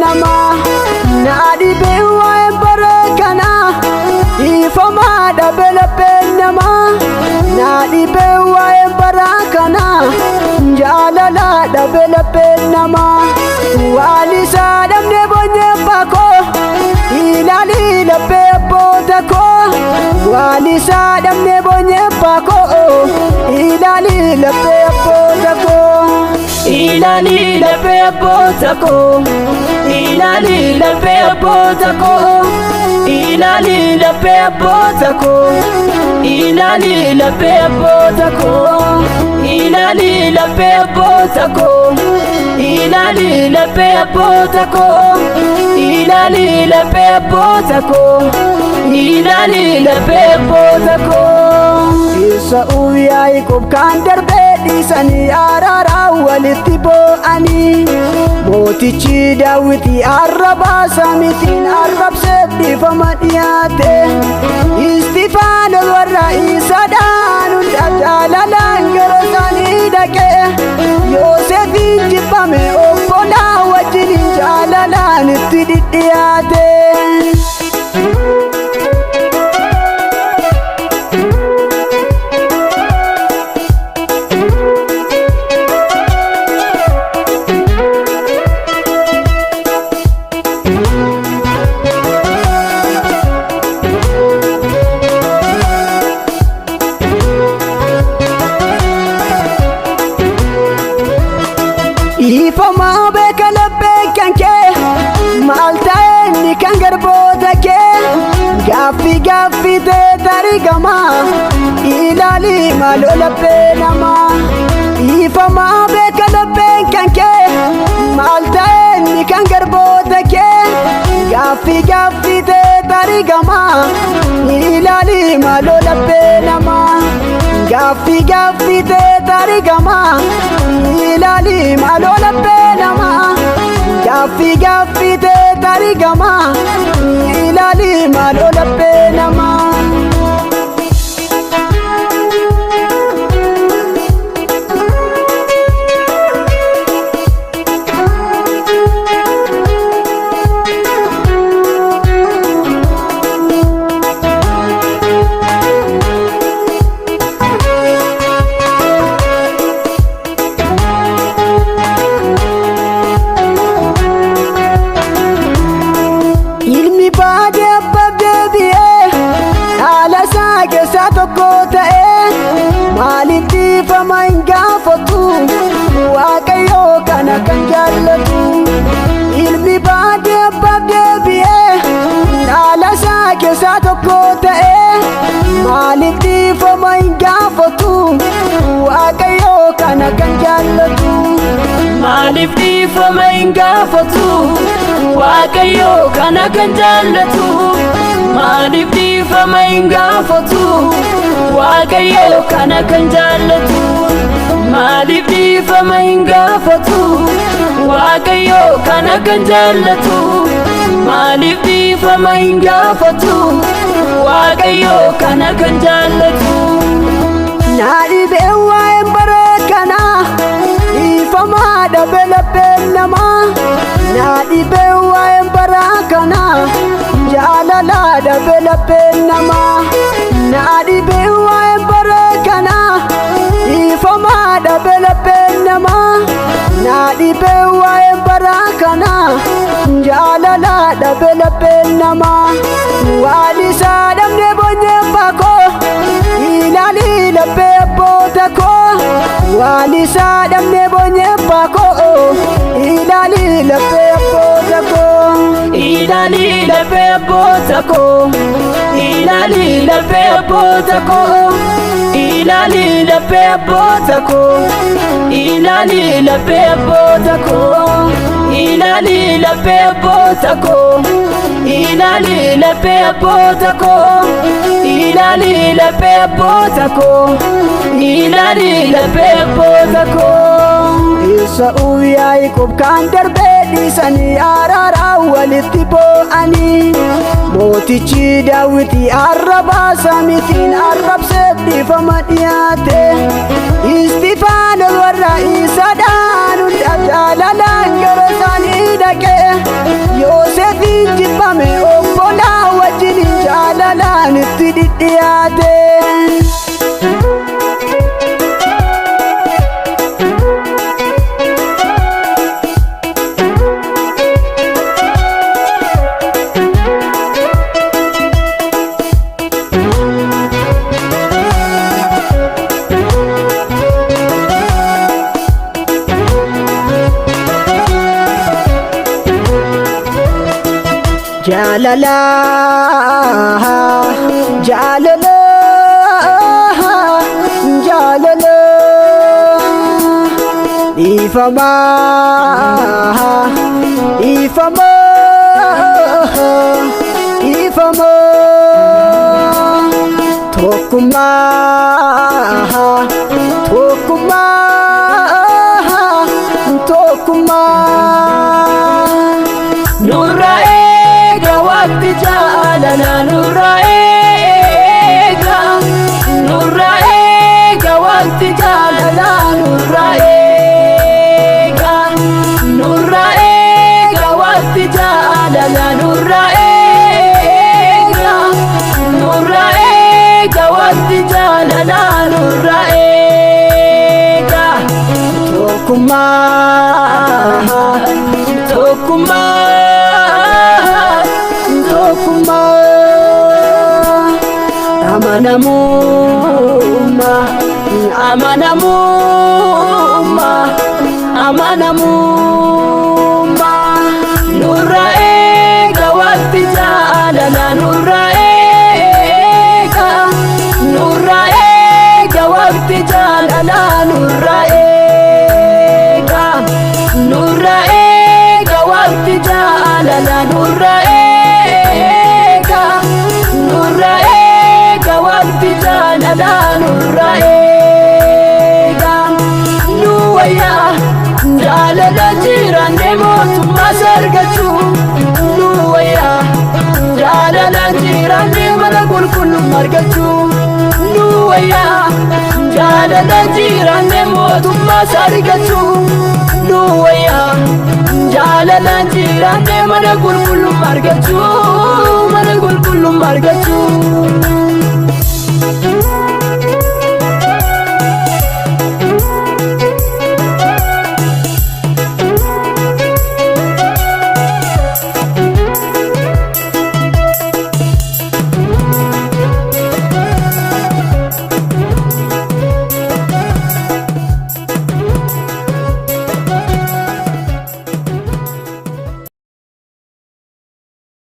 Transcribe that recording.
nama nadi bewa barakana ifama da belape nama nadi bewa barakana jalala da belape nama wali sadam ne bonye pako ilali la pepota ko wali sadam ne bonye pako ilali la pepota ko ilali la pepota ko ilali la pepota ko ilali la pepota ko ilali la pepota ko ilali la pepota ko ilali la pepota ko ilali la pepota ko ilali la pepota ko isa uyay ko kandar bedi sani arara walitibo ani motichi dawiti araba samitin arab sebi famadiyate istifano warra isadanun dalalangar sani dake yosefin jibame opola wajini jalalan tididiyate ifama bekala bekanke maltaeni kangarboda ke gafi de tarigama ilali malola penama ifama bekala bekanke maltaeni kangarboda ke gafi de tarigama ilali malola penama gafi de tarigama ilali malola penama gafi de tarigama ilali malola penama Famaingafatu wakayo kana kanjallatu ilmi baade babde biye nala sake satoko tae maliti famaingafatu wakayo kana kanjallatu maliti famaingafatu wakayo kana kanjallatu maliti famaingafatu wakayo kana kanjallatu malibdi famaingafatu wakayo kana kanjallatu malibdi famaingafatu wakayo kana kanjallatu nadi bewa barakana ifama da belapenama nadi bewa barakana jalala da belapenama nadi bewa barakana ifama da belapenama nadi bewa barakana jalala da belapenama wali sadam ne bonye pako ilali la pepota ko wali sadam ne bonye pako ilali la pepota ko ilali la pepota ko ilali la pepota ko ilali la pepota ko ilali la pepota ko ilali la pepota ko ilali la pepota ko ilali la pepota ko ilali la pepota ko isa uyay ko kandar bedi sani arara walitibo ani motichi dawiti araba samitin arab sebi famadiyate istifano warra isadanun jalalan garasani dhaqee Yoosefin jibbame obbolaa wajjin jaalalaan itti dhidhiyaate. Jaalala jaalala jaalala ifama ifama ifama tokkummaa tokkummaa tokkummaa nurra waqti jaalala nurra eega waqti jaalala nurra eega waqti jaalala nurra eega waqti jaalala nurra eega tokkummaa tokkummaa amanamumma amanamumma amanamumma nurra eega waqti jaalala nurra eega waqti jaalala nurra eega waqti jaalala nurra eega waqti jaalala nurra eega nuwayya jaalala jiraanne mootummaa sargachuu nuwayya jaalala jiraanne mana qulqullummaa argachuu nuwayya jaalala jiraanne mootummaa sargachuu nuwayya jaalala jiraanne mana qulqullummaa argachuu mana qulqullummaa argachuu